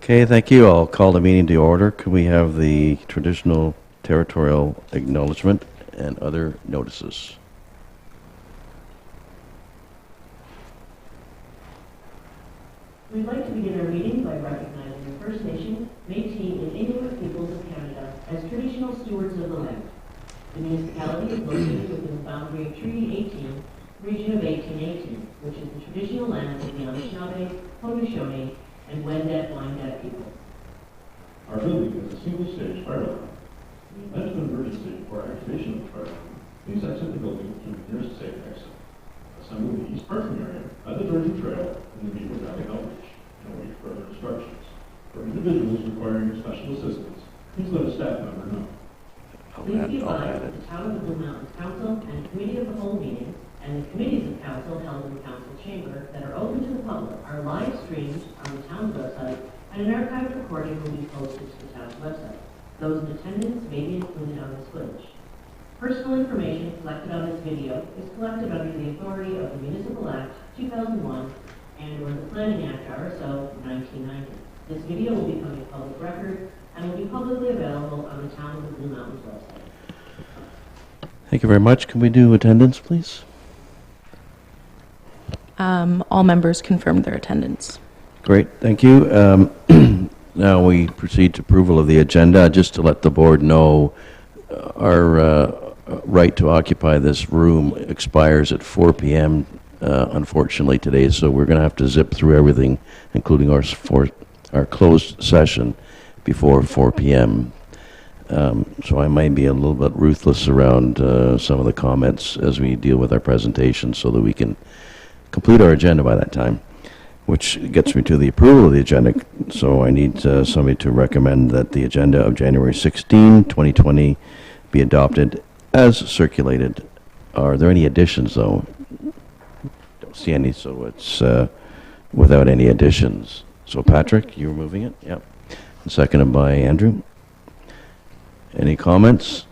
Okay, thank you. I'll call the meeting to order. Could we have the traditional territorial acknowledgement and other notices? We'd like to begin our meeting by recognizing the First Nation, Métis, and Inuit peoples of Canada as traditional stewards of the land. The municipality is located within the boundary of Treaty 18, region of 1818, which is the traditional lands of the Anishinaabe, Haudenosaunee, and Wendat-Wendat peoples. Our building is a single-stage fire alarm. In the event of an emergency or activation of the fire alarm, please exit the building through the nearest safe exit. Assemble in the east parking area at the Georgian Trail in the Beaver Valley Outreach and await further instructions. For individuals requiring special assistance, please let a staff member know. Please be advised that the Town of the Blue Mountains Council and Committee of the Whole meetings and the committees of council held in the council chamber that are open to the public are live streamed on the town's website, and an archived recording will be posted to the town's website. Those in attendance may be included on this footage. Personal information collected on this video is collected under the authority of the Municipal Act 2001 and or the Planning Act RSO 1990. This video will become a public record and will be publicly available on the Town of the Blue Mountains website. Thank you very much. Can we do attendance, please? All members confirmed their attendance. Great, thank you. Now we proceed to approval of the agenda. Just to let the board know, our right to occupy this room expires at 4 p.m. Unfortunately today, so we're going to have to zip through everything, including our closed session, before 4 p.m. So I might be a little bit ruthless around some of the comments as we deal with our presentation so that we can complete our agenda by that time, which gets me to the approval of the agenda. So I need somebody to recommend that the agenda of January 16, 2020 be adopted as circulated. Are there any additions, though? Don't see any, so it's without any additions. So Patrick, you're moving it? Yep. And seconded by Andrew. Any comments?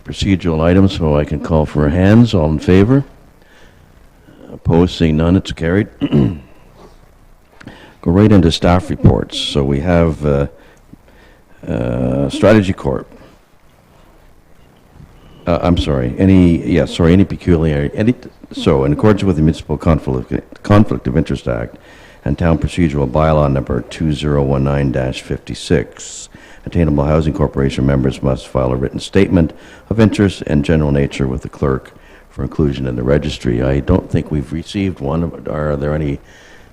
Procedural items, so I can call for hands. All in favor? Opposed, seeing none, it's carried. Go right into staff reports. So we have Strategy Corp. I'm sorry, any peculiarity. So in accordance with the Municipal Conflict of Interest Act and Town Procedural Bylaw number 2019-56, Attainable Housing Corporation members must file a written statement of interest and general nature with the clerk for inclusion in the registry. I don't think we've received one. Are there any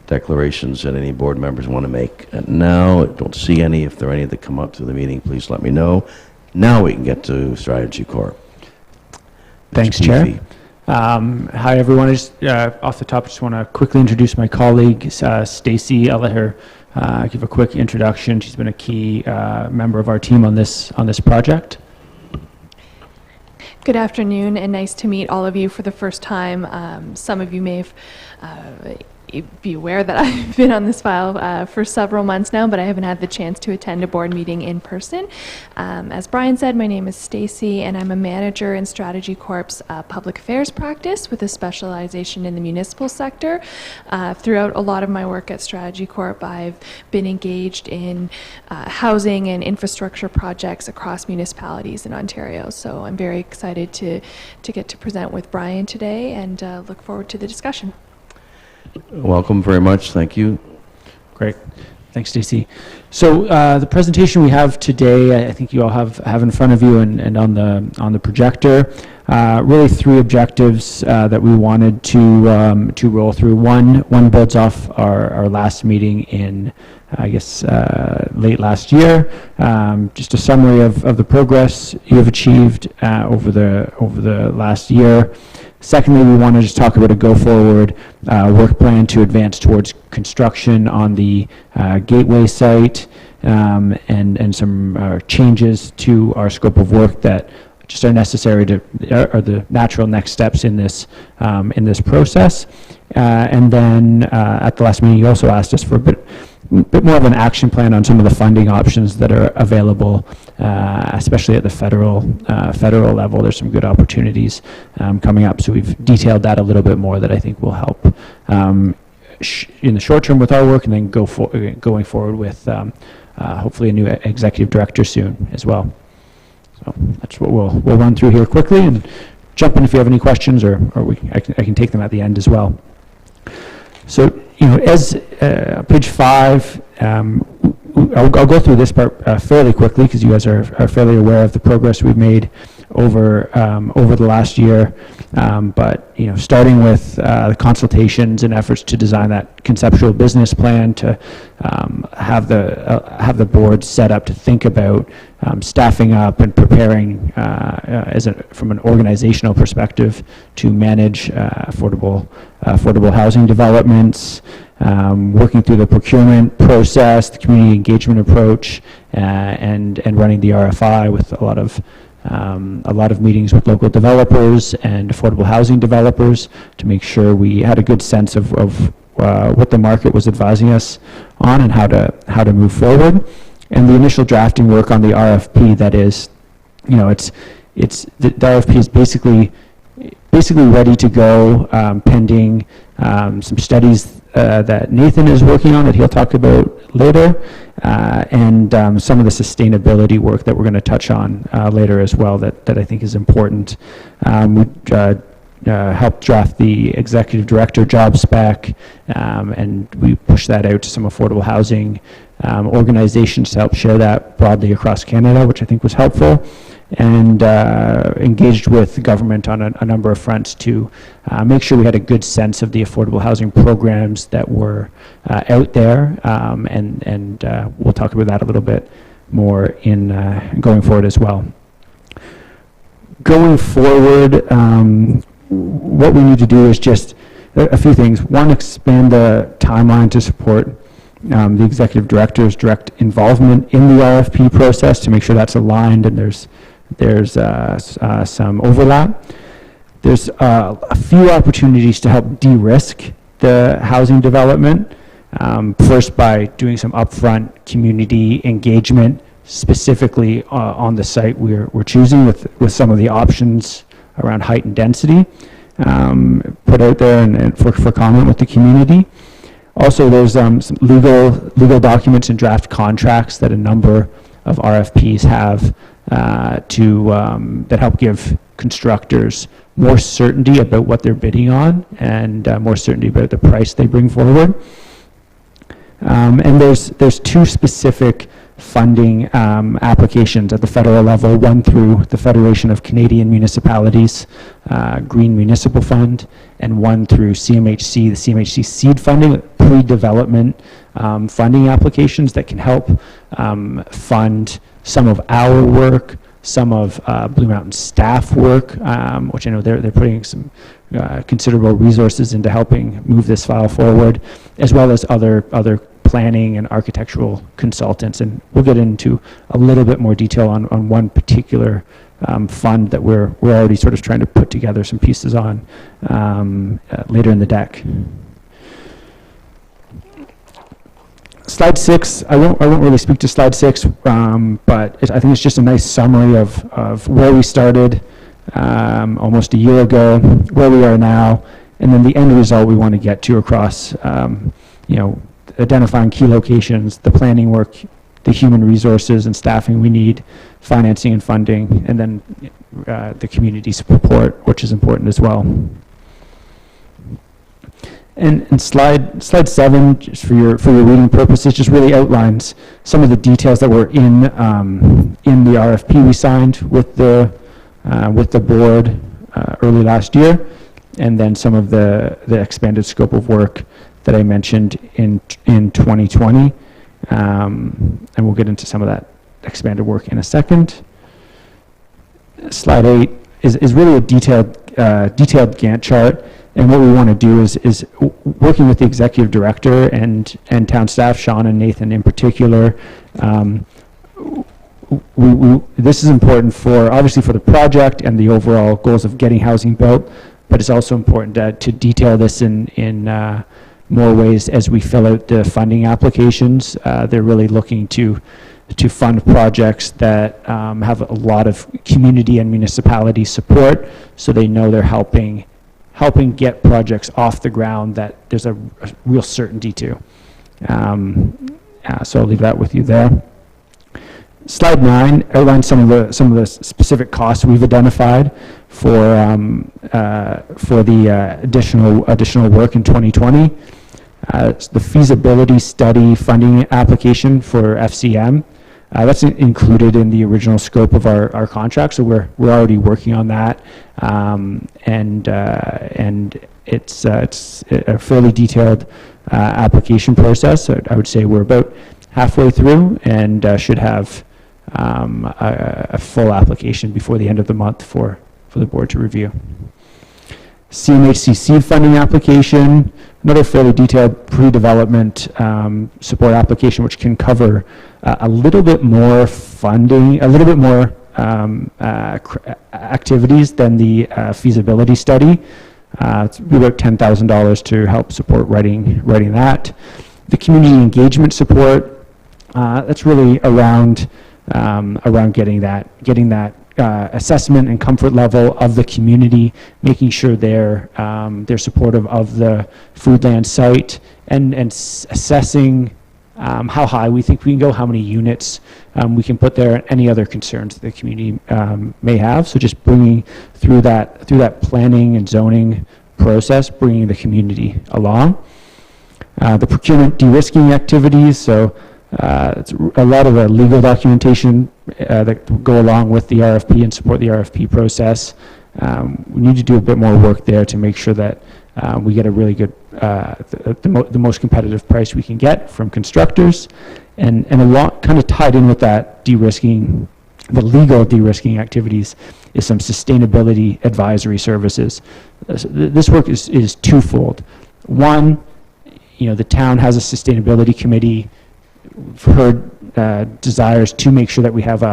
declarations that any board members want to make? Now, I don't see any. If there are any that come up to the meeting, please let me know. Now we can get to Strategy Corp. Thanks, Chair. Hi, everyone. Off the top, I just want to quickly introduce my colleague, Stacy. I'll let her give a quick introduction. She's been a key member of our team on this project. Good afternoon, and nice to meet all of you for the first time. Some of you may have be aware that I've been on this file for several months now, but I haven't had the chance to attend a board meeting in person. As Brian said, my name is Stacy, and I'm a manager in Strategy Corp's public affairs practice with a specialization in the municipal sector. Throughout a lot of my work at Strategy Corp, I've been engaged in housing and infrastructure projects across municipalities in Ontario. So I'm very excited to get to present with Brian today, and look forward to the discussion. Welcome very much. Thank you. Great. Thanks, Stacey. So the presentation we have today, I think you all have in front of you and on the projector, really three objectives that we wanted to roll through. One builds off our last meeting in, I guess, late last year. Just a summary of the progress you have achieved over the last year. Secondly, we want to just talk about a go-forward work plan to advance towards construction on the Gateway site and some changes to our scope of work that just are necessary are the natural next steps in this process. And then at the last meeting, you also asked us for a bit more of an action plan on some of the funding options that are available, especially at the federal level. There's some good opportunities coming up, so we've detailed that a little bit more that I think will help. in the short term with our work, and then going forward with hopefully a new executive director soon as well. So that's what we'll run through here quickly, and jump in if you have any questions, or I can take them at the end as well. So, as page 5, I'll go through this part fairly quickly, because you guys are fairly aware of the progress we've made over the last year. But starting with the consultations and efforts to design that conceptual business plan, to have the board set up to think about staffing up and preparing from an organizational perspective to manage affordable housing developments, working through the procurement process, the community engagement approach, and running the RFI with a lot of meetings with local developers and affordable housing developers to make sure we had a good sense of what the market was advising us on and how to move forward. And the initial drafting work on the RFP, that is, the RFP is basically ready to go, pending some studies that Nathan is working on that he'll talk about later, and some of the sustainability work that we're going to touch on later as well that I think is important. We helped draft the executive director job spec, and we pushed that out to some affordable housing organizations to help share that broadly across Canada, which I think was helpful, and engaged with government on a number of fronts to make sure we had a good sense of the affordable housing programs that were out there, and we'll talk about that a little bit more in going forward as well. Going forward, what we need to do is just a few things. One, expand the timeline to support the executive director's direct involvement in the RFP process to make sure that's aligned and there's some overlap. There's a few opportunities to help de-risk the housing development. First, by doing some upfront community engagement, specifically on the site we're choosing with some of the options around height and density, put out there and for comment with the community. Also, there's some legal documents and draft contracts that a number of RFPs have that help give constructors more certainty about what they're bidding on, and more certainty about the price they bring forward. And there's two specific funding applications at the federal level, one through the Federation of Canadian Municipalities Green Municipal Fund, and one through CMHC, the CMHC seed funding, pre-development funding applications that can help fund some of our work, some of Blue Mountain staff work, which I know they're putting some considerable resources into helping move this file forward, as well as other planning and architectural consultants. And we'll get into a little bit more detail on one particular fund that we're already sort of trying to put together some pieces on later in the deck. Slide 6, I won't really speak to slide 6, but I think it's just a nice summary of where we started almost a year ago, where we are now, and then the end result we want to get to across, identifying key locations, the planning work, the human resources and staffing we need, financing and funding, and then the community support, which is important as well. And slide 7, just for your reading purposes, just really outlines some of the details that were in the RFP we signed with the board early last year, and then some of the expanded scope of work that I mentioned in 2020, and we'll get into some of that expanded work in a second. Slide 8 is really a detailed Gantt chart. And what we want to do is working with the executive director and town staff, Sean and Nathan in particular. This is important obviously for the project and the overall goals of getting housing built, but it's also important to detail this in more ways as we fill out the funding applications. They're really looking to fund projects that have a lot of community and municipality support, so they know they're helping helping get projects off the ground that there's a real certainty to. So I'll leave that with you there. Slide 9 outlines some of the specific costs we've identified for the additional work in 2020. The feasibility study funding application for FCM. That's included in the original scope of our contract, so we're already working on that, and it's a fairly detailed application process. So I would say we're about halfway through, and should have a full application before the end of the month for the board to review. CMHC seed funding application, another fairly detailed pre-development support application, which can cover a little bit more funding, a little bit more activities than the feasibility study. It's about $10,000 to help support writing that. The community engagement support, that's really around getting that assessment and comfort level of the community, making sure they're supportive of the Foodland site, and assessing how high we think we can go, how many units we can put there, and any other concerns the community may have. So just bringing through that planning and zoning process, bringing the community along. The procurement de-risking activities, so it's a lot of the legal documentation that go along with the RFP and support the RFP process. We need to do a bit more work there to make sure that we get a really good, the most competitive price we can get from constructors, and a lot kind of tied in with that de-risking, the legal de-risking activities, is some sustainability advisory services. This work is twofold. One, the town has a sustainability committee. For her desires to make sure that we have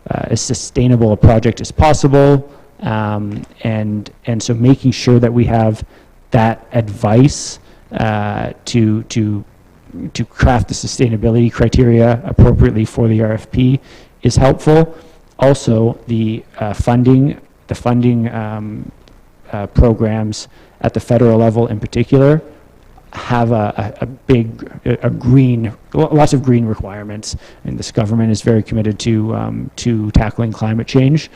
as sustainable a project as possible, and so making sure that we have that advice to craft the sustainability criteria appropriately for the RFP is helpful. Also, the funding programs at the federal level in particular have lots of green requirements, and this government is very committed to tackling climate change,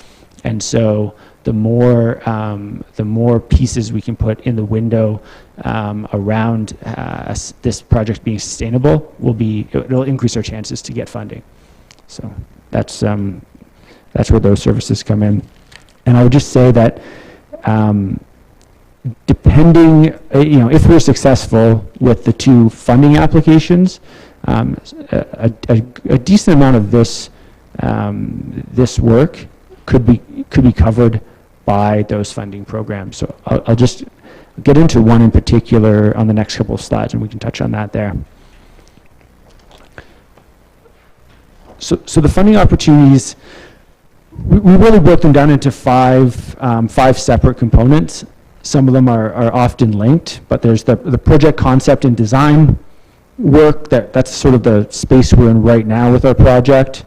and so the more pieces we can put in the window around this project being sustainable it'll increase our chances to get funding. So that's where those services come in. And I would just say that depending, if we're successful with the two funding applications, a decent amount of this work could be covered by those funding programs. So I'll just get into one in particular on the next couple of slides, and we can touch on that there. So the funding opportunities, we really broke them down into five separate components. Some of them are often linked, but there's the project concept and design work, that's sort of the space we're in right now with our project.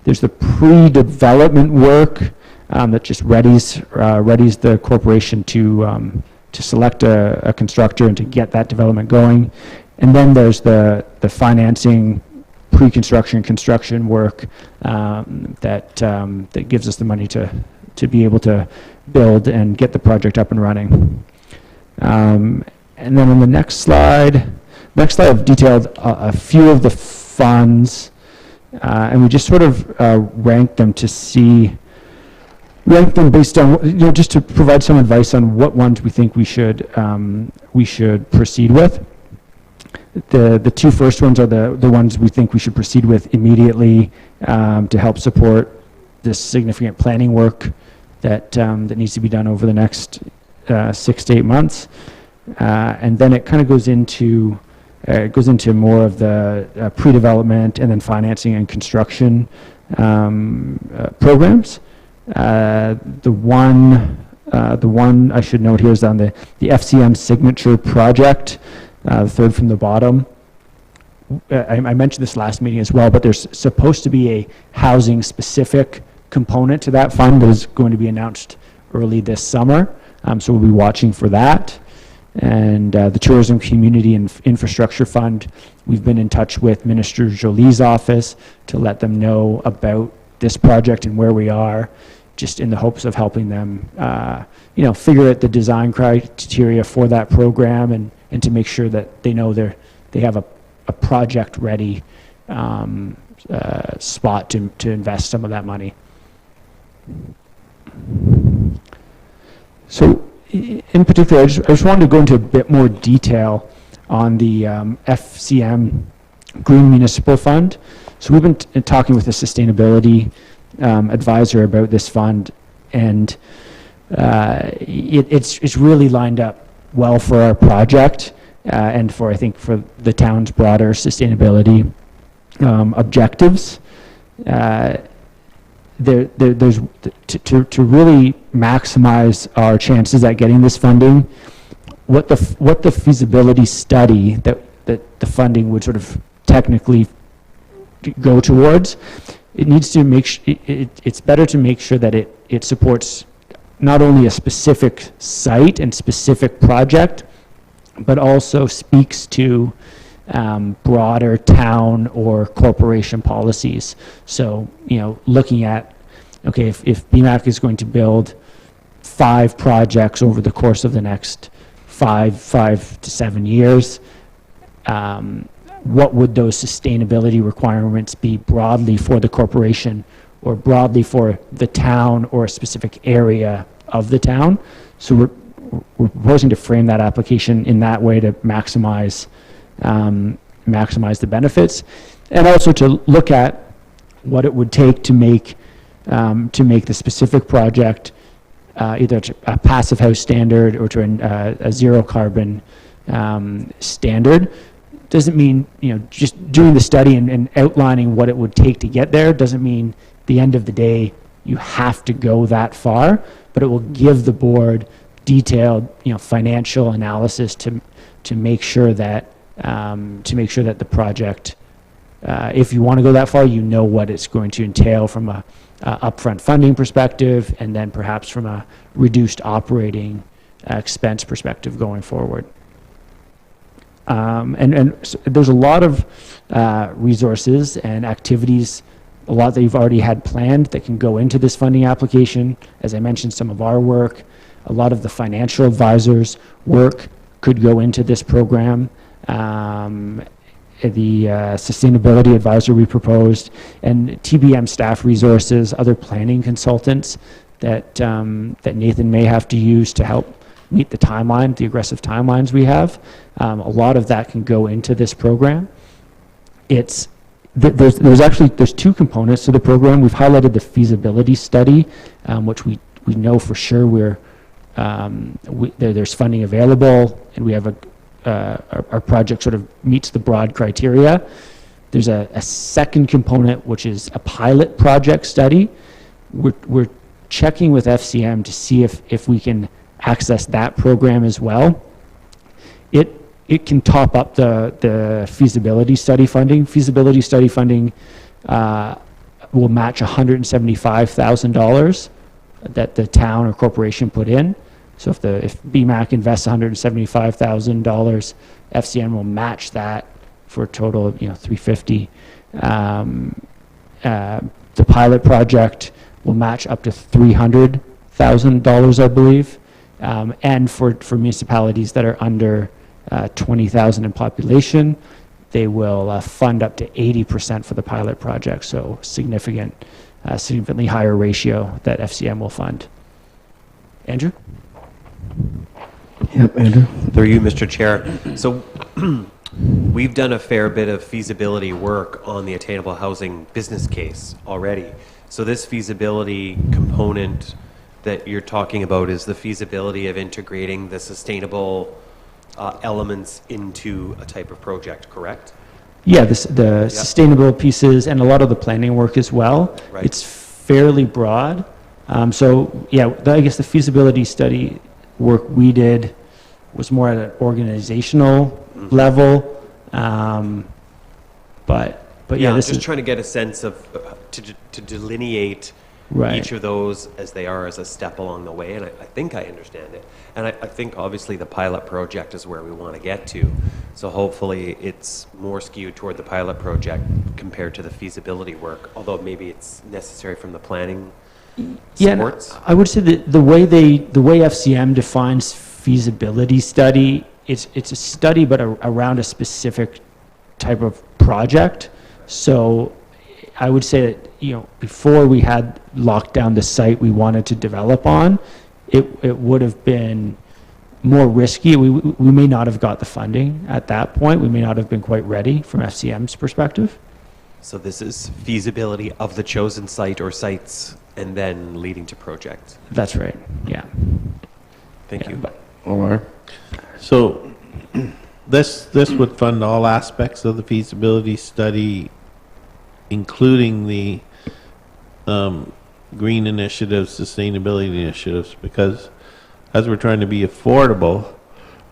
There's the pre-development work that just readies the corporation to select a constructor and to get that development going. And then there's the financing, pre-construction, construction work that gives us the money to be able to build and get the project up and running. And then on the next slide I've detailed a few of the funds, and we just sort of ranked them based on, just to provide some advice on what ones we think we should proceed with. The two first ones are the ones we think we should proceed with immediately to help support this significant planning work that needs to be done over the next 6 to 8 months, and then it kind of goes into more of the pre-development and then financing and construction programs. The one I should note here is on the FCM signature project, the third from the bottom. I mentioned this last meeting as well, but there's supposed to be a housing specific component to that fund that is going to be announced early this summer. So we'll be watching for that. And the Tourism Community and Infrastructure Fund, we've been in touch with Minister Jolie's office to let them know about this project and where we are, just in the hopes of helping them, figure out the design criteria for that program and to make sure that they know they have a project-ready spot to invest some of that money. So, in particular, I just wanted to go into a bit more detail on the FCM Green Municipal Fund. So we've been talking with the sustainability advisor about this fund, and it's really lined up well for our project and I think for the town's broader sustainability objectives. There's to really maximize our chances at getting this funding, what the feasibility study that the funding would sort of technically go towards, it needs to it's better to make sure that it supports not only a specific site and specific project, but also speaks to broader town or corporation policies. So, looking at, okay, if BMAHC is going to build 5 projects over the course of the next 5 to 7 years, what would those sustainability requirements be broadly for the corporation or broadly for the town or a specific area of the town? So we're proposing to frame that application in that way to maximize the benefits, and also to look at what it would take to make the specific project either to a passive house standard or to a zero carbon standard. Doesn't mean, just doing the study and outlining what it would take to get there doesn't mean at the end of the day you have to go that far, but it will give the board detailed, financial analysis to make sure that the project, if you want to go that far, what it's going to entail from a upfront funding perspective, and then perhaps from a reduced operating expense perspective going forward. And so there's a lot of resources and activities, a lot that you've already had planned that can go into this funding application. As I mentioned, some of our work, a lot of the financial advisors' work could go into this program. The sustainability advisor we proposed, and TBM staff resources, other planning consultants that Nathan may have to use to help meet the aggressive timelines we have. A lot of that can go into this program. There's 2 components to the program. We've highlighted the feasibility study, which we know for sure there's funding available, and we have our project sort of meets the broad criteria. There's a second component, which is a pilot project study. We're checking with FCM to see if we can access that program as well. It can top up the feasibility study funding. Feasibility study funding will match $175,000 that the town or corporation put in. So if BMAHC invests $175,000, FCM will match that for a total of $350,000. The pilot project will match up to $300,000, I believe, and for municipalities that are under 20,000 in population, they will fund up to 80% for the pilot project. So significantly higher ratio that FCM will fund. Andrew? Yep, Andrew. Through you, Mr. Chair. So we've done a fair bit of feasibility work on the attainable housing business case already. So this feasibility component that you're talking about is the feasibility of integrating the sustainable elements into a type of project, correct? Yeah, the sustainable pieces and a lot of the planning work as well. Right. It's fairly broad. So yeah, I guess the feasibility study work we did was more at an organizational level. But yeah, I'm this just is trying to get a sense of to delineate Right. each of those as they are as a step along the way, and I think I understand it. And I think obviously the pilot project is where we want to get to. So hopefully it's more skewed toward the pilot project compared to the feasibility work, although maybe it's necessary from the planning Yeah, and supports. I would say that the way FCM defines feasibility study, it's a study but around a specific type of project. So I would say that, you know, before we had locked down the site we wanted to develop on, it would have been more risky. We may not have got the funding at that point. We may not have been quite ready from FCM's perspective. So this is feasibility of the chosen site or sites and then leading to project. That's right, yeah. Thank you. Omar? So this would fund all aspects of the feasibility study, including the green initiatives, sustainability initiatives, because as we're trying to be affordable,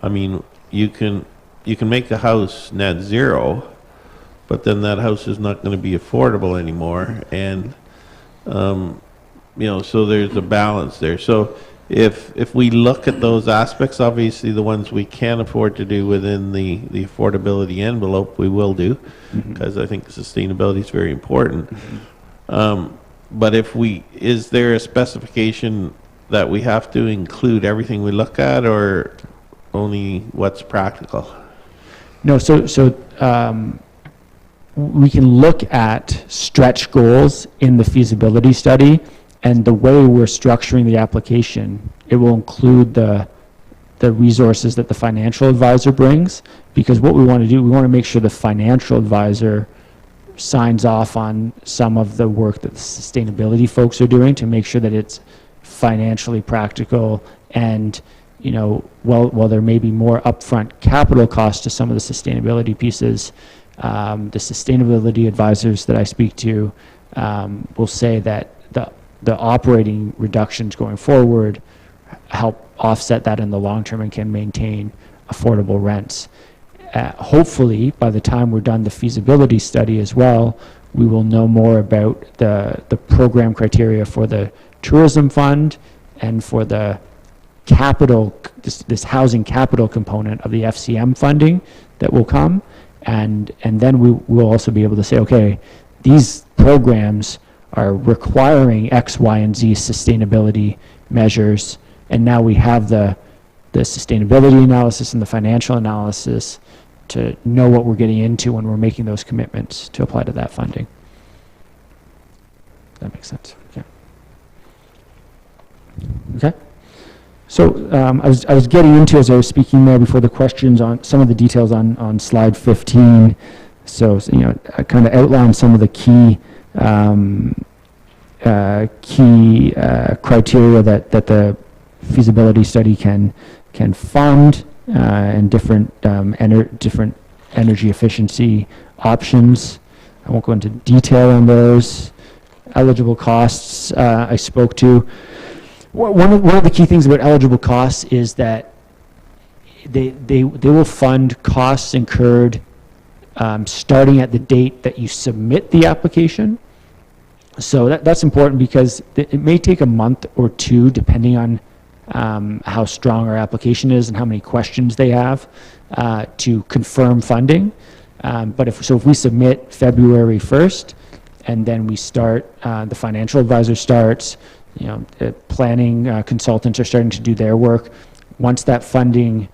I mean, you can make a house net zero, but then that house is not going to be affordable anymore, and you know, so there's a balance there. So if we look at those aspects, obviously the ones we can afford to do within the affordability envelope, we will do, because I think sustainability is very important. But is there a specification that we have to include everything we look at, or only what's practical? No, so we can look at stretch goals in the feasibility study, and the way we're structuring the application, it will include the resources that the financial advisor brings, because what we want to do, we want to make sure the financial advisor signs off on some of the work that the sustainability folks are doing to make sure that it's financially practical. And, you know, while there may be more upfront capital costs to some of the sustainability pieces, the sustainability advisors that I speak to will say that the operating reductions going forward help offset that in the long term and can maintain affordable rents. Hopefully, by the time we're done the feasibility study as well, we will know more about the program criteria for the tourism fund and for the capital, this housing capital component of the FCM funding that will come. And then we will also be able to say, okay, these programs are requiring X, Y, and Z sustainability measures, and now we have the sustainability analysis and the financial analysis to know what we're getting into when we're making those commitments to apply to that funding. That makes sense. Okay. Okay. So I was getting into, as I was speaking there before, the questions on some of the details on slide 15. So you know, I kind of outlined some of the key criteria that the feasibility study can fund, and different energy efficiency options. I won't go into detail on those. Eligible costs I spoke to. One of the key things about eligible costs is that they will fund costs incurred starting at the date that you submit the application. So that's important, because it may take a month or two, depending on how strong our application is and how many questions they have, to confirm funding. But if we submit February 1st, and then we start, the financial advisor starts, you know, the planning consultants are starting to do their work. Once that funding,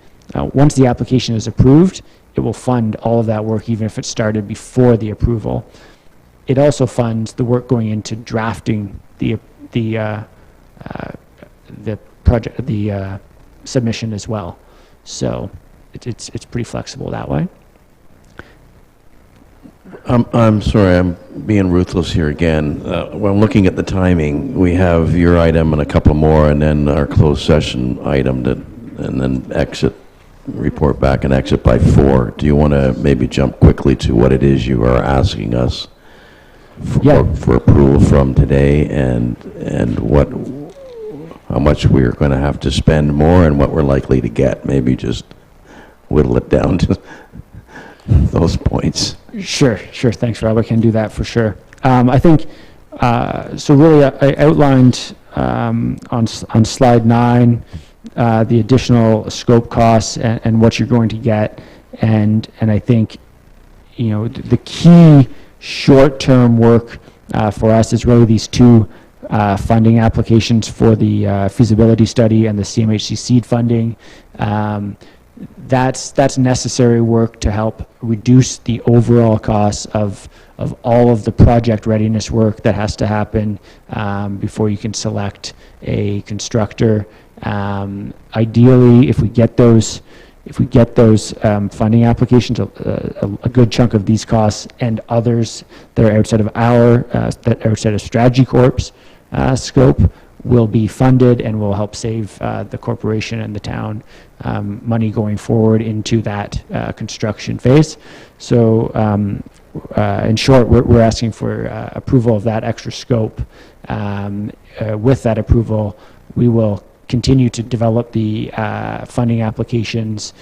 once the application is approved, it will fund all of that work, even if it started before the approval. It also funds the work going into drafting the project, the submission as well. So it's pretty flexible that way. I'm sorry, I'm being ruthless here again. When I'm looking at the timing, we have your item and a couple more, and then our closed session item, and then report back and exit by 4. Do you want to maybe jump quickly to what it is you are asking us for approval from today, and how much we're going to have to spend more and what we're likely to get? Maybe just whittle it down to those points. Sure. Thanks, Rob. I can do that for sure. I think So really, I outlined on slide 9 the additional scope costs and what you're going to get, and I think, you know, the key short-term work for us is really these two funding applications for the feasibility study and the CMHC seed funding. That's necessary work to help reduce the overall costs of all of the project readiness work that has to happen before you can select a constructor. Ideally, if we get those funding applications, a good chunk of these costs and others that are outside of Strategy Corp's scope will be funded and will help save the corporation and the town money going forward into that construction phase. So in short, we're asking for approval of that extra scope. With that approval, we will continue to develop the funding applications,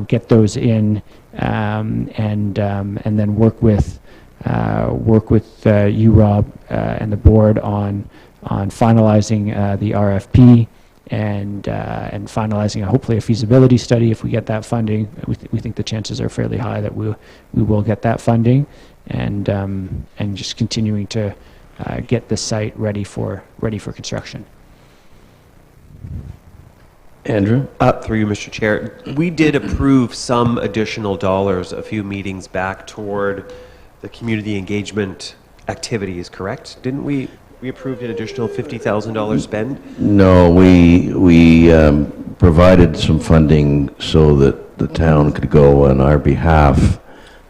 get those in, and then work with you, Rob, and the board on finalizing the RFP and finalizing hopefully a feasibility study. If we get that funding, we think the chances are fairly high that we will get that funding, and just continuing to get the site ready for construction. Andrew? Through you, Mr. Chair. We did approve some additional dollars a few meetings back toward the community engagement activities, correct? Didn't we? We approved an additional $50,000 spend? No, we provided some funding so that the town could go on our behalf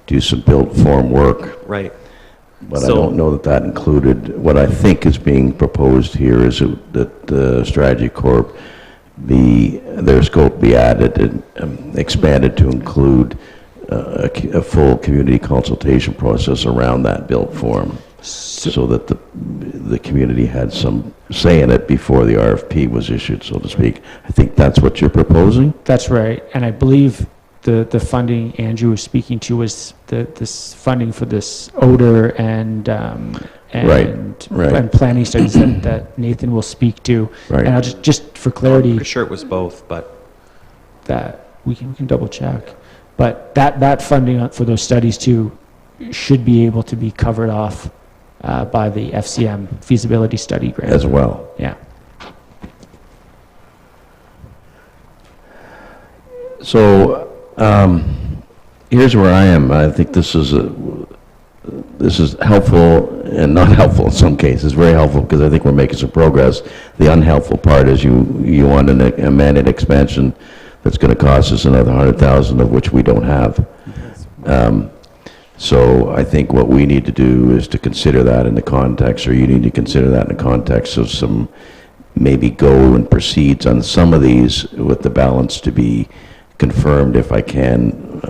do some built form work. Right. But I don't know that included, what I think is being proposed here is that the Strategy Corp, their scope be added and expanded to include a full community consultation process around that built form, so that the community had some say in it before the RFP was issued, so to speak. I think that's what you're proposing? That's right, and I believe the funding Andrew was speaking to was this funding for this odor and planning studies that Nathan will speak to. Right. And I'll just for clarity, I'm pretty sure it was both, but that we can double check. But that funding for those studies too should be able to be covered off by the FCM feasibility study grant As well. Yeah. So here's where I am. I think this is helpful and not helpful in some cases. Very helpful because I think we're making some progress. The unhelpful part is you want a mandate expansion that's going to cost us another $100,000, of which we don't have. So I think what we need to do is to consider that in the context, or you need to consider that in the context of some maybe go and proceeds on some of these, with the balance to be confirmed if I can.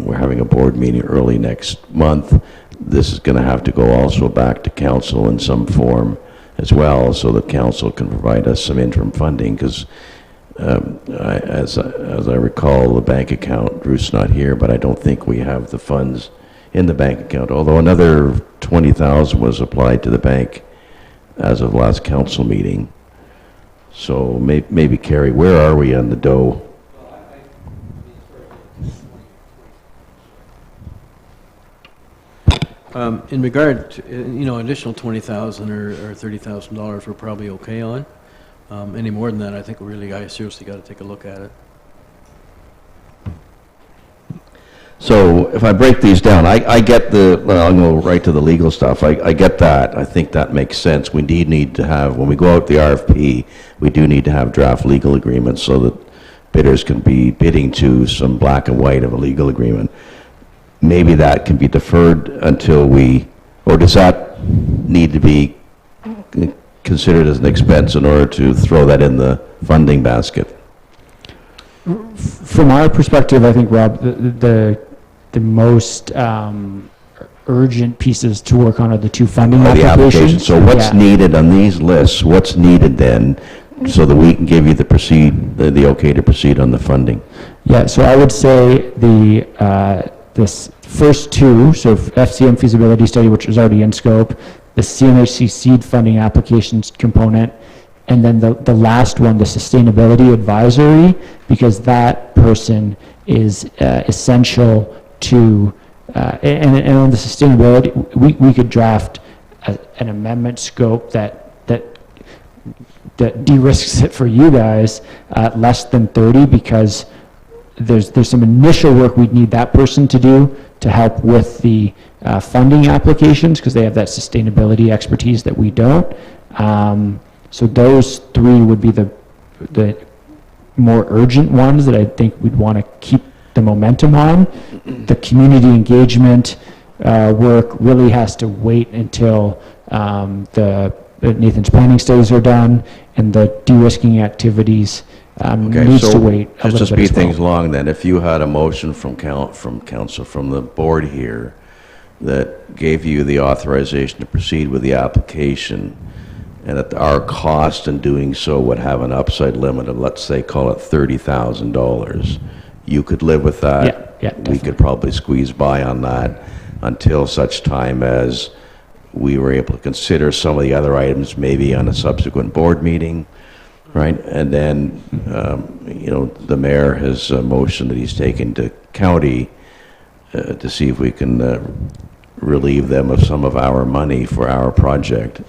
We're having a board meeting early next month. This is going to have to go also back to council in some form as well, so that council can provide us some interim funding, because as I recall, the bank account, Bruce's not here, but I don't think we have the funds in the bank account, although another $20,000 was applied to the bank as of last council meeting. So maybe Carrie, where are we on the dough? In regard to, additional $20,000 or $30,000 we're probably okay on. Any more than that, I think I seriously got to take a look at it. So if I break these down, I get I'll go right to the legal stuff. I get that. I think that makes sense. We need to have, when we go out the RFP, we do need to have draft legal agreements so that bidders can be bidding to some black and white of a legal agreement. Maybe that can be deferred until or does that need to be considered as an expense in order to throw that in the funding basket? From our perspective, I think, Rob, the most urgent pieces to work on are the two funding applications. So what's needed on these lists? What's needed then, so that we can give you the okay to proceed on the funding? Yeah. So I would say this first two, so FCM feasibility study, which was already in scope, the CMHC seed funding applications component, and then the last one, the sustainability advisory, because that person is essential to, and on the sustainability, we could draft an amendment scope that de-risks it for you guys at less than 30, because there's some initial work we'd need that person to do to help with the funding applications, because they have that sustainability expertise that we don't. So those three would be the more urgent ones that I think we'd want to keep the momentum on. The community engagement work really has to wait until the Nathan's planning studies are done, and the de-risking activities needs to wait a little bit just to as speed well. things along then, if you had a motion from council, from the board here, that gave you the authorization to proceed with the application, and that our cost in doing so would have an upside limit of, let's say, call it $30,000, you could live with that? Yeah, We definitely. could probably squeeze by on that until such time as we were able to consider some of the other items, maybe on a subsequent board meeting, right? And then, the mayor has a motion that he's taken to county to see if we can relieve them of some of our money for our project.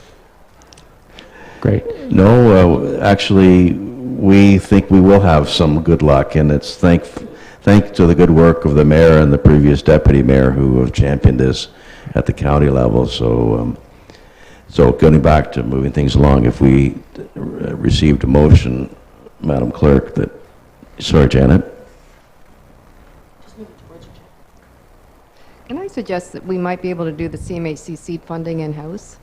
Great. No, actually, we think we will have some good luck, and it's thanks to the good work of the mayor and the previous deputy mayor who have championed this at the county level. So, going back to moving things along, if we received a motion, Madam Clerk, that, sorry, Janet? Can I suggest that we might be able to do the CMHC seed funding in-house?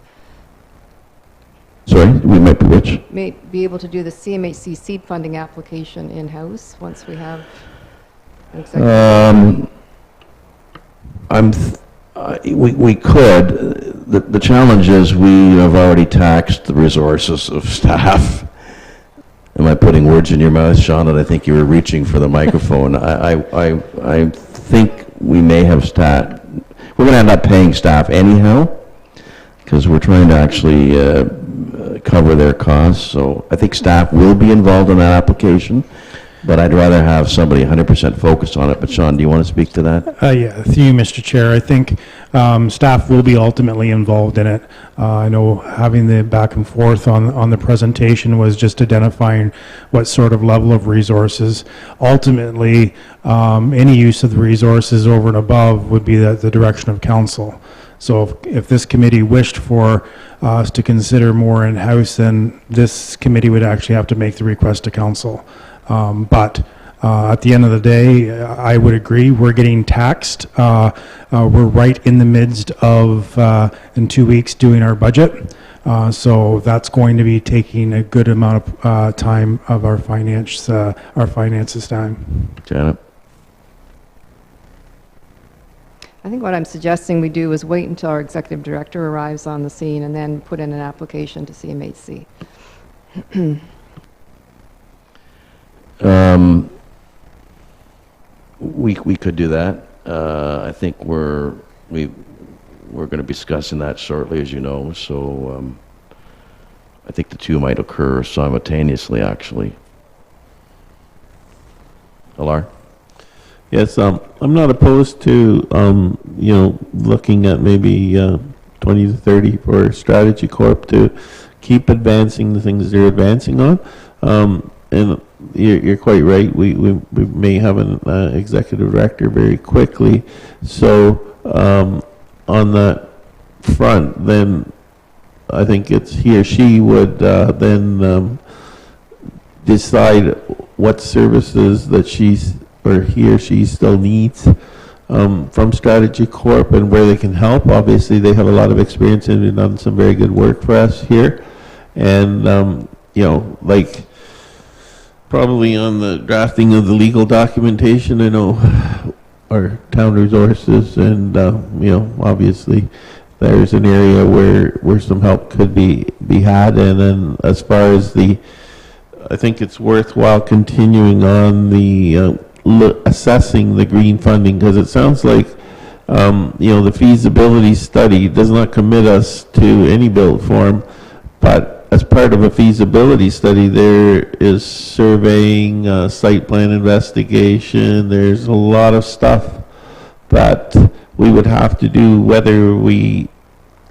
Sorry, we might be which? May be able to do the CMHC seed funding application in-house once we have an executive. We could. The challenge is we have already taxed the resources of staff. Am I putting words in your mouth, Sean? And I think you were reaching for the microphone. I think we may have we're going to end up paying staff anyhow, because we're trying to actually cover their costs. So I think staff will be involved in that application, but I'd rather have somebody 100% focused on it. But Sean, do you want to speak to that? Yeah, through you, Mr. Chair. I think staff will be ultimately involved in it. I know having the back and forth on the presentation was just identifying what sort of level of resources. Ultimately, any use of the resources over and above would be the direction of council. So if this committee wished for us to consider more in-house, then this committee would actually have to make the request to council. But at the end of the day, I would agree, we're getting taxed. We're right in the midst of, in 2 weeks, doing our budget. So that's going to be taking a good amount of time of our finances time. Janet? I think what I'm suggesting we do is wait until our executive director arrives on the scene and then put in an application to CMHC. We could do that. I think we're going to be discussing that shortly, as you know. So I think the two might occur simultaneously, actually. Alar? Yes, I'm not opposed to, looking at maybe 20 to 30 for Strategy Corp to keep advancing the things they're advancing on. And you're quite right. We may have an executive director very quickly. So on that front, then I think it's he or she would then decide what services that he or she still needs from Strategy Corp and where they can help. Obviously, they have a lot of experience and have done some very good work for us here. And, probably on the drafting of the legal documentation, I know our town resources and, obviously there's an area where some help could be had. And then as far as I think it's worthwhile continuing on the assessing the green funding, because it sounds like the feasibility study does not commit us to any build form, but as part of a feasibility study, there is surveying, site plan investigation, there's a lot of stuff that we would have to do whether we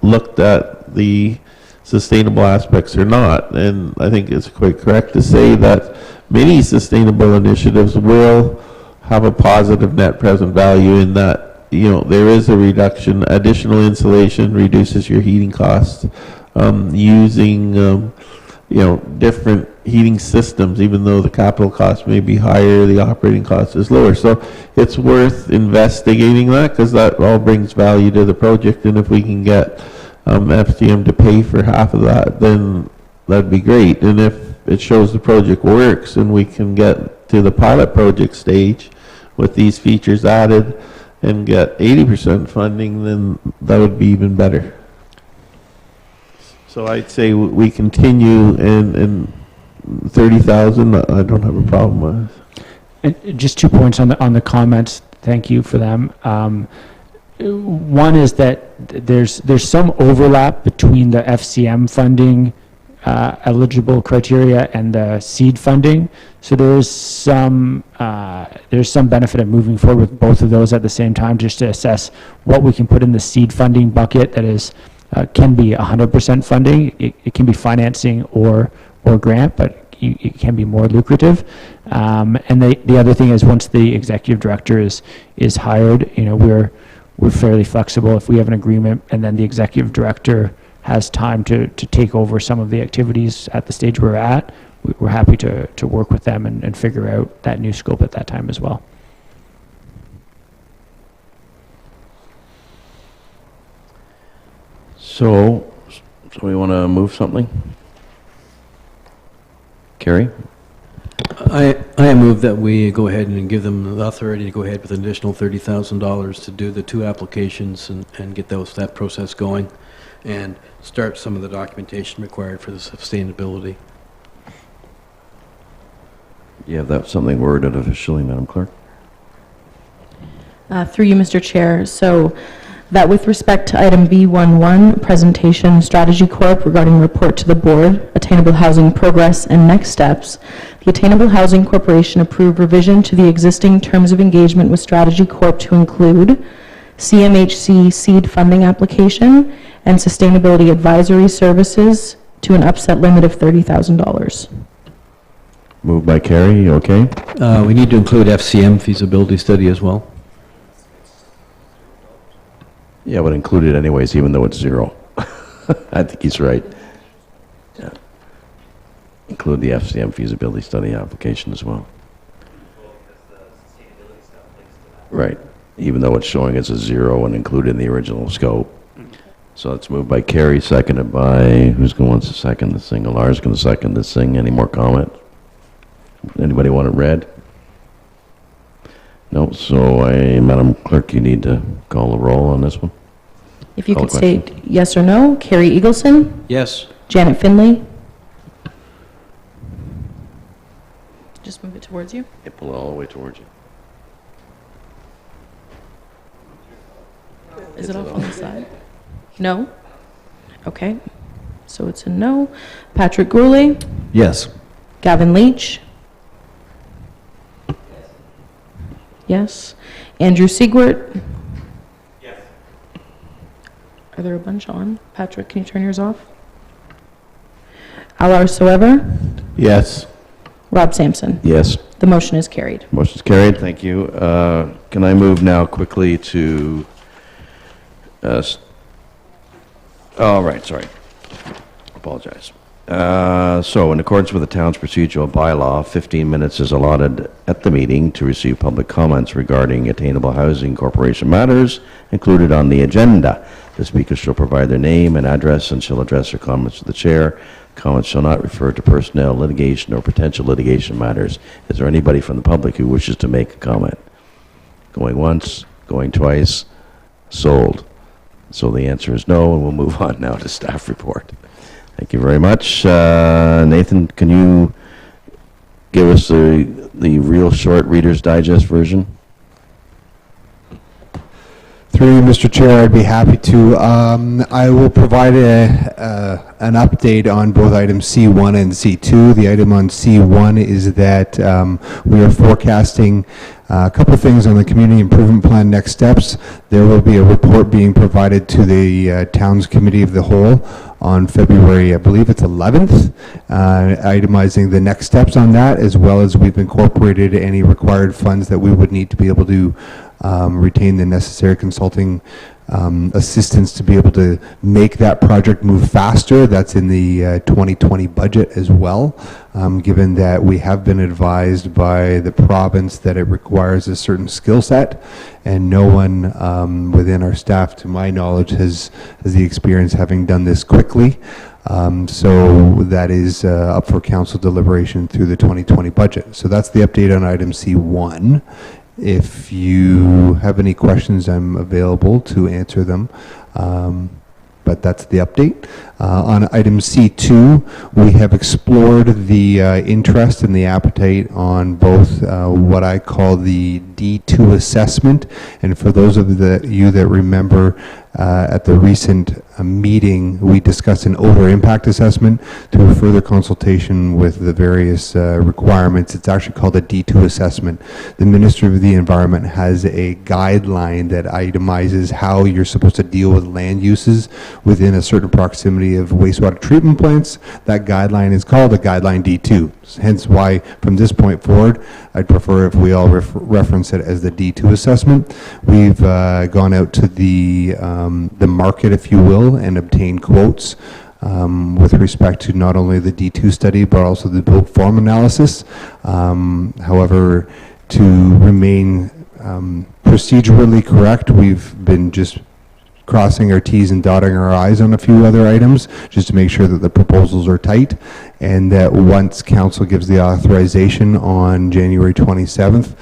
looked at the sustainable aspects or not. And I think it's quite correct to say that many sustainable initiatives will have a positive net present value in that, there is a reduction. Additional insulation reduces your heating costs. Using, different heating systems, even though the capital cost may be higher, the operating cost is lower. So it's worth investigating that, because that all brings value to the project. And if we can get FCM to pay for half of that, then that'd be great. And if it shows the project works and we can get to the pilot project stage with these features added and get 80% funding, then that would be even better. So I'd say we continue, and 30,000, I don't have a problem with. And just 2 points on the comments. Thank you for them. One is that there's some overlap between the FCM funding eligible criteria and the seed funding. So there's some benefit of moving forward with both of those at the same time, just to assess what we can put in the seed funding bucket that is can be 100% funding. It can be financing or grant, but it can be more lucrative. And the other thing is, once the executive director is hired, we're fairly flexible. If we have an agreement and then the executive director has time to take over some of the activities at the stage we're at, we're happy to work with them and figure out that new scope at that time as well. So we want to move something? Carrie? I move that we go ahead and give them the authority to go ahead with an additional $30,000 to do the 2 applications and get that process going and start some of the documentation required for the sustainability. You have that something worded officially, Madam Clerk? Through you, Mr. Chair. So that with respect to item B11, presentation Strategy Corp regarding report to the board, attainable housing progress and next steps, the Attainable Housing Corporation approved revision to the existing terms of engagement with Strategy Corp to include CMHC seed funding application and sustainability advisory services to an upset limit of $30,000. Moved by Carrie, you okay? We need to include FCM feasibility study as well. Yeah, but include it anyways, even though it's 0. I think he's right. Yeah. Include the FCM feasibility study application as well. Right, even though it's showing as a 0 and included in the original scope. So it's moved by Carrie, seconded by, who's going to want to second this thing? Alar's going to second this thing. Any more comment? Anybody want it read? No, so Madam Clerk, you need to call the roll on this one. If you Call could the question. state yes or no. Carrie Eagleson, Yes. Janet Finley. Just move it towards you. Yeah, pull it all the way towards you. Is it off on the side? No? Okay. So it's a no. Patrick Gourley, Yes. Gavin Leach. Yes. Andrew Siegwart. Yes. Are there a bunch on? Patrick, can you turn yours off? Alar Soever. Yes. Rob Sampson. Yes. The motion is carried. Motion's carried, thank you. Can I move now quickly to, all right, sorry. Apologize. So in accordance with the town's procedural bylaw, 15 minutes is allotted at the meeting to receive public comments regarding Attainable Housing Corporation matters included on the agenda. The speaker shall provide their name and address and shall address their comments to the chair. Comments shall not refer to personnel, litigation, or potential litigation matters. Is there anybody from the public who wishes to make a comment? Going once, going twice, sold. So the answer is no, and we'll move on now to staff report. Thank you very much. Nathan, can you give us the real short Reader's Digest version? Through you, Mr. Chair, I'd be happy to. I will provide an update on both items C1 and C2. The item on C1 is that we are forecasting a couple of things on the Community Improvement Plan next steps. There will be a report being provided to the Town's Committee of the Whole on February, I believe it's 11th, itemizing the next steps on that, as well as we've incorporated any required funds that we would need to be able to retain the necessary consulting assistance to be able to make that project move faster. That's in the 2020 budget as well, given that we have been advised by the province that it requires a certain skill set, and no one within our staff, to my knowledge, has the experience having done this quickly. So that is up for council deliberation through the 2020 budget. So that's the update on item C1. If you have any questions, I'm available to answer them. But that's the update. On item C2, we have explored the interest and the appetite on both what I call the D2 assessment. And for those of you that remember, at the recent meeting, we discussed an odor impact assessment through further consultation with the various requirements. It's actually called a D2 assessment. The Minister of the Environment has a guideline that itemizes how you're supposed to deal with land uses within a certain proximity of wastewater treatment plants. That guideline is called a guideline D2. Hence why, from this point forward, I'd prefer if we all reference it as the D2 assessment. We've gone out to the market, if you will, and obtained quotes with respect to not only the D2 study, but also the built form analysis. However, to remain procedurally correct, we've been just crossing our T's and dotting our I's on a few other items, just to make sure that the proposals are tight, and that once council gives the authorization on January 27th,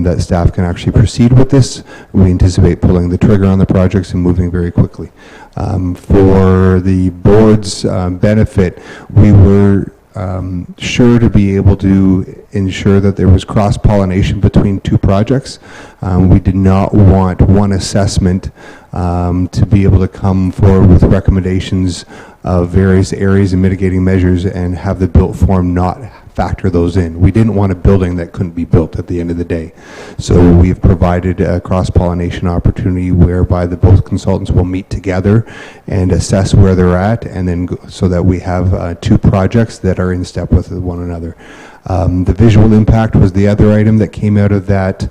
that staff can actually proceed with this. We anticipate pulling the trigger on the projects and moving very quickly. For the board's benefit, we were sure to be able to ensure that there was cross-pollination between two projects. We did not want one assessment to be able to come forward with recommendations of various areas and mitigating measures and have the built form not factor those in. We didn't want a building that couldn't be built at the end of the day. So we've provided a cross-pollination opportunity whereby both consultants will meet together and assess where they're at, and then so that we have two projects that are in step with one another. The visual impact was the other item that came out of that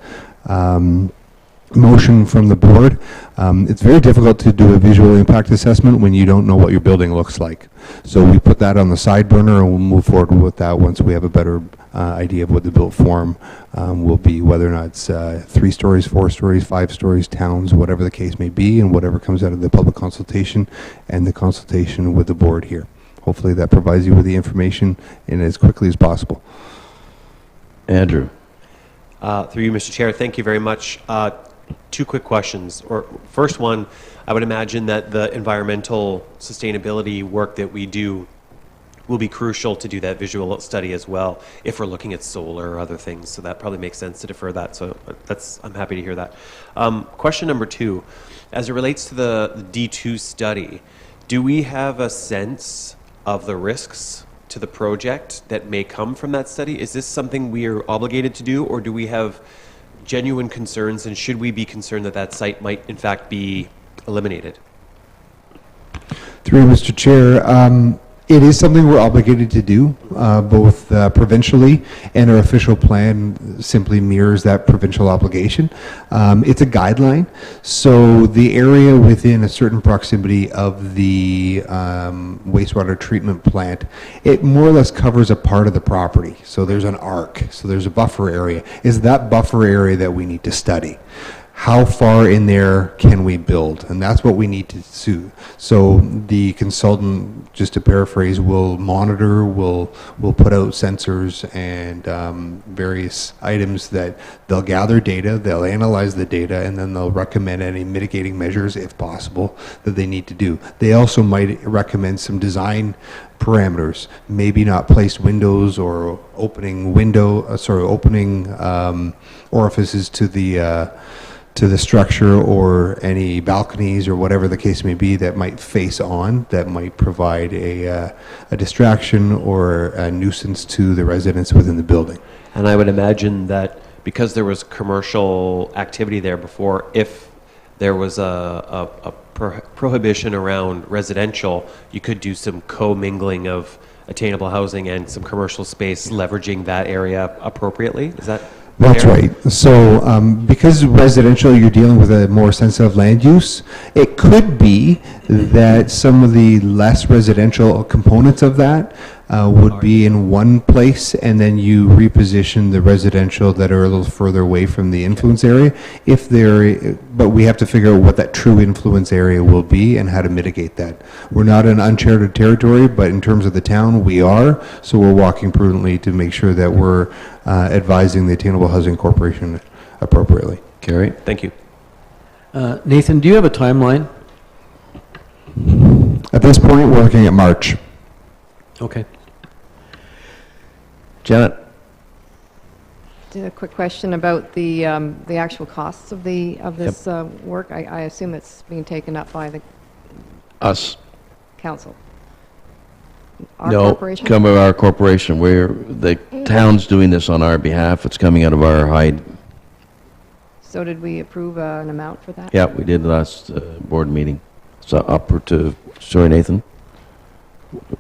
motion from the board. It's very difficult to do a visual impact assessment when you don't know what your building looks like. So we put that on the side burner, and we'll move forward with that once we have a better idea of what the built form will be, whether or not it's 3 stories, 4 stories, 5 stories, towns, whatever the case may be, and whatever comes out of the public consultation and the consultation with the board here. Hopefully that provides you with the information in as quickly as possible. Andrew. Through you, Mr. Chair, thank you very much. 2 quick questions. First one, I would imagine that the environmental sustainability work that we do will be crucial to do that visual study as well, if we're looking at solar or other things. So that probably makes sense to defer that. So I'm happy to hear that. Question number 2, as it relates to the D2 study, do we have a sense of the risks to the project that may come from that study? Is this something we are obligated to do, or do we have genuine concerns, and should we be concerned that that site might in fact be eliminated? Through Mr. Chair, it is something we're obligated to do, both provincially, and our official plan simply mirrors that provincial obligation. It's a guideline, so the area within a certain proximity of the wastewater treatment plant, it more or less covers a part of the property. So there's an arc, so there's a buffer area. Is that buffer area that we need to study? How far in there can we build? And that's what we need to do. So the consultant, just to paraphrase, will monitor, will put out sensors and various items that they'll gather data, they'll analyze the data, and then they'll recommend any mitigating measures, if possible, that they need to do. They also might recommend some design parameters, maybe not placed windows or opening orifices to the to the structure or any balconies or whatever the case may be that might face on, that might provide a distraction or a nuisance to the residents within the building. And I would imagine that because there was commercial activity there before, if there was a prohibition around residential, you could do some co-mingling of attainable housing and some commercial space, leveraging that area appropriately. Is that That's fair? right. So because residential, you're dealing with a more sensitive land use, it could be that some of the less residential components of that would be in one place, and then you reposition the residential that are a little further away from the influence area. But we have to figure out what that true influence area will be and how to mitigate that. We're not in uncharted territory, but in terms of the town, we are. So we're walking prudently to make sure that we're advising the Attainable Housing Corporation appropriately. Carrie? Thank you. Nathan, do you have a timeline? At this point, we're looking at March. Okay. Janet? A quick question about the actual costs of this work. I assume it's being taken up by the Us. council. Our No, corporation? come of our corporation. The town's doing this on our behalf. It's coming out of our hide. So did we approve an amount for that? Yeah, we did last board meeting. So upper to, sorry, Nathan?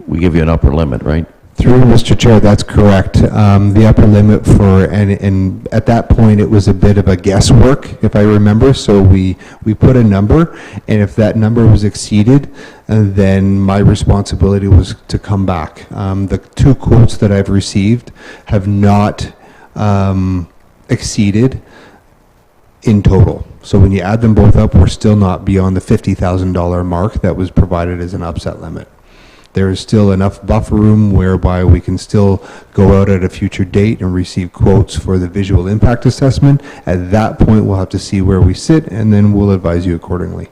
We give you an upper limit, right? Through Mr. Chair, that's correct. The upper limit for, and at that point, it was a bit of a guesswork, if I remember. So we put a number, and if that number was exceeded, then my responsibility was to come back. The two quotes that I've received have not exceeded in total. So when you add them both up, we're still not beyond the $50,000 mark that was provided as an upset limit. There is still enough buffer room whereby we can still go out at a future date and receive quotes for the visual impact assessment. At that point, we'll have to see where we sit, and then we'll advise you accordingly.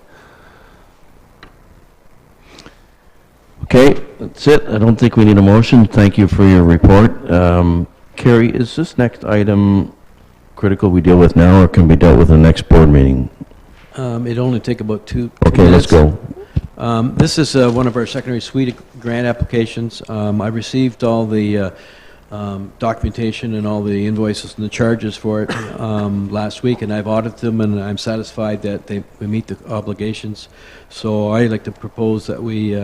Okay, that's it. I don't think we need a motion. Thank you for your report. Carrie, is this next item critical we deal with now, or can be dealt with in the next board meeting? It'd only take about two Okay, let's minutes. go. This is one of our secondary suite grant applications. I received all the documentation and all the invoices and the charges for it last week, and I've audited them, and I'm satisfied that we meet the obligations. So I'd like to propose that we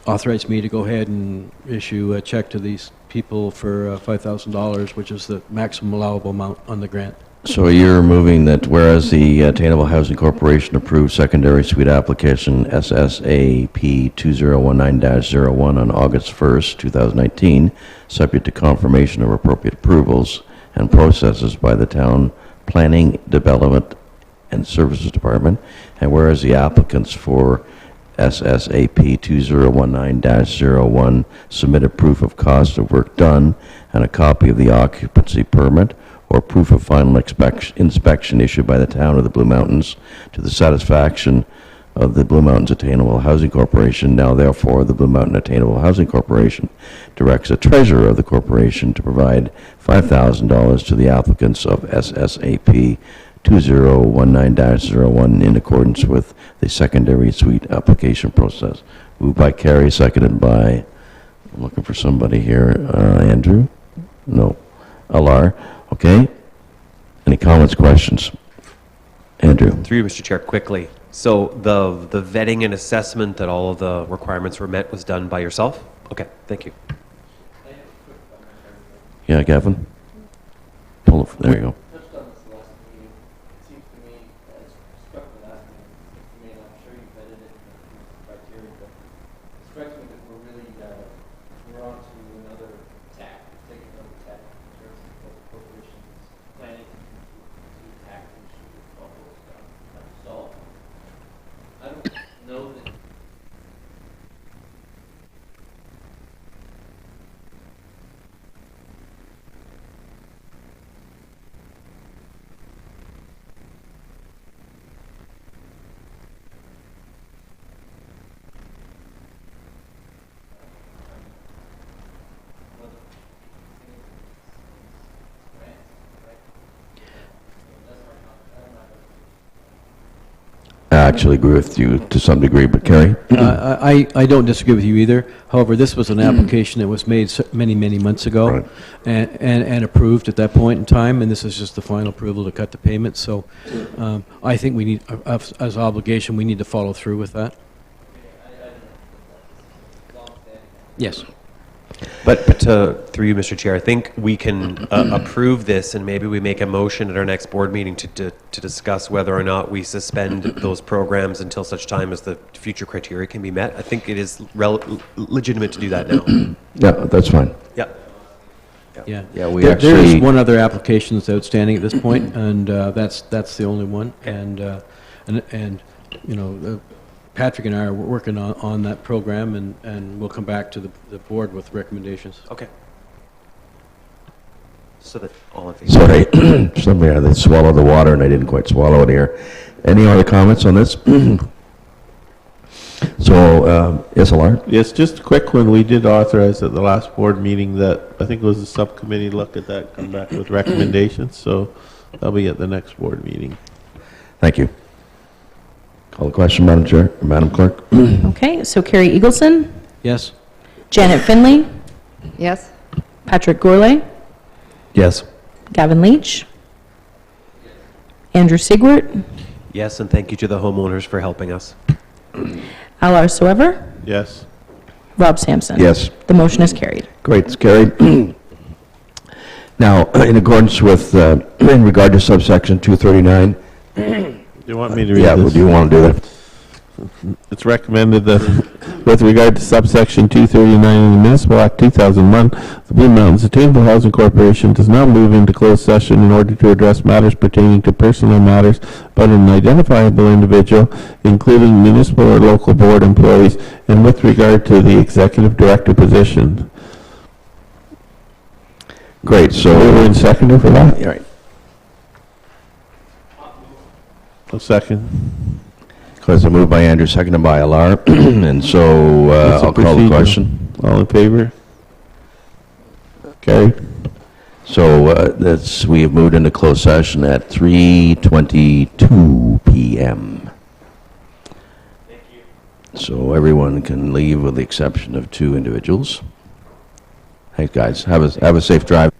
authorize me to go ahead and issue a check to these people for $5,000, which is the maximum allowable amount on the grant. So you're moving that whereas the Attainable Housing Corporation approved secondary suite application SSAP 2019-01 on August 1st, 2019, subject to confirmation of appropriate approvals and processes by the Town Planning, Development, and Services Department, and whereas the applicants for SSAP 2019-01 submitted proof of cost of work done and a copy of the occupancy permit or proof of final inspection issued by the Town of the Blue Mountains to the satisfaction of the Blue Mountains Attainable Housing Corporation. Now, therefore, the Blue Mountain Attainable Housing Corporation directs the treasurer of the corporation to provide $5,000 to the applicants of SSAP 2019-01 in accordance with the secondary suite application process. Moved by Carrie, seconded by, I'm looking for somebody here, Andrew? No. Alar. Okay. Any comments, questions? Andrew. Through you, Mr. Chair, quickly. So the vetting and assessment that all of the requirements were met was done by yourself? Okay, thank you. Yeah, Gavin? Pull it, there you go. actually agree with you to some degree, but Kerry? I don't disagree with you either. However, this was an application that was made many, many months ago Right. and approved at that point in time, and this is just the final approval to cut the payment. So I think we need, as obligation, we need to follow through with that. Yes. But through you, Mr. Chair, I think we can approve this, and maybe we make a motion at our next board meeting to discuss whether or not we suspend those programs until such time as the future criteria can be met. I think it is legitimate to do that now. Yeah, that's fine. Yeah. Yeah. Yeah, we There actually- is one other application that's outstanding at this point, and that's the only one. And you know, Patrick and I are working on that program, and we'll come back to the board with recommendations. Okay. So that all in favor? Sorry, somebody had to swallow the water and I didn't quite swallow it here. Any other comments on this? So, yes, Alar? Yes, just a quick one. We did authorize at the last board meeting that, I think it was the subcommittee, look at that, come back with recommendations, so that'll be at the next board meeting. Thank you. Call the question, Madam Chair, Madam Clerk. Okay, so Carrie Eagleson, Yes? Janet Finley, Yes? Patrick Gourlay, Yes. Gavin Leach, Andrew Sigwart, Yes, and thank you to the homeowners for helping us. Alar Soever, Yes? Rob Sampson. Yes. The motion is carried. Great, it's carried. Now, in accordance with, in regard to subsection 239, Do you want me to read yeah, this? do you want to do that? It's recommended that with regard to subsection 239 in the Municipal Act 2001, the Blue Mountains Attainable Housing Corporation does not move into closed session in order to address matters pertaining to personal matters about an identifiable individual, including municipal or local board employees, and with regard to the executive director position. Great, so. Mover and seconder for that? Yeah, right. A second. Because I moved by Andrew, seconded by Alar, and so What's the I'll call the procedure? question. All in favor? Carried. So we have moved into closed session at 3:22 p.m. Thank you. So everyone can leave with the exception of 2 individuals. Hey, guys, have a safe drive.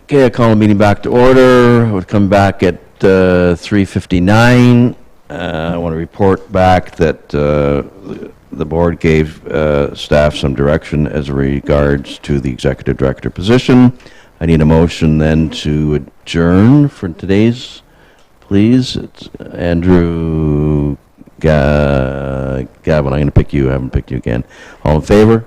Okay, I call the meeting back to order. I would come back at 3:59. I want to report back that the board gave staff some direction as regards to the executive director position. I need a motion then to adjourn for today's, please. It's Andrew, Gavin, I'm going to pick you. I haven't picked you again. All in favor?